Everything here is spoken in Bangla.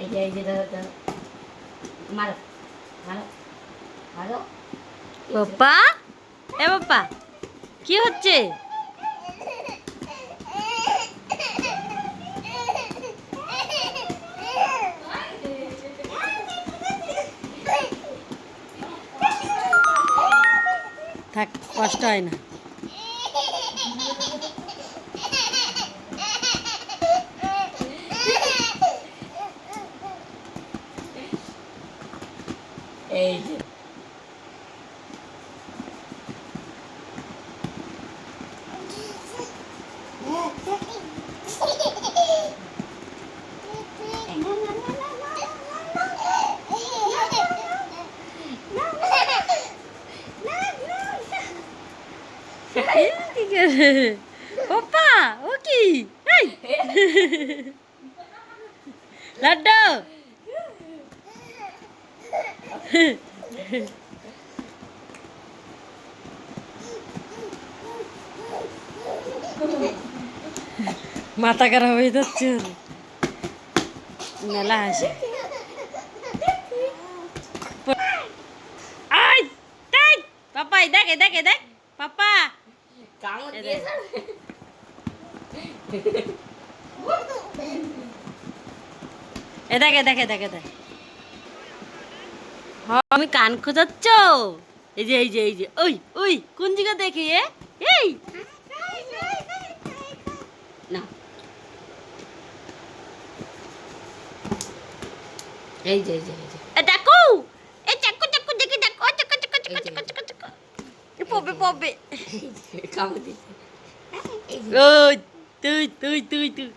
এই যে দাদা মারো মারো মারো। বাপ্পা, এ বাপ্পা, কি হচ্ছে? থাক, কষ্ট হয় না। এই যে পাপা, ও কি? এই লাড্ডু, মাথা খারাপ হয়ে যাচ্ছে ওর। মেলা হাসে। আই, তাই, পাপা, দেখ দেখ দেখ, পাপা, কামড় দিয়েছে। দেখ দেখ দেখ দেখ। আমি কান খোঁজাচ্ছ? এই যে এই যে এই যে, ওই ওই কোন জায়গা দেখি? এই না এই যে এই যে এই যে দেখো, এই চাকু চাকু দেখে দেখো, চাকু চাকু চাকু চাকু চাকু চাকু, পবে পবে। কামড় দিয়েছে। ওই তুই তুই তুই তুই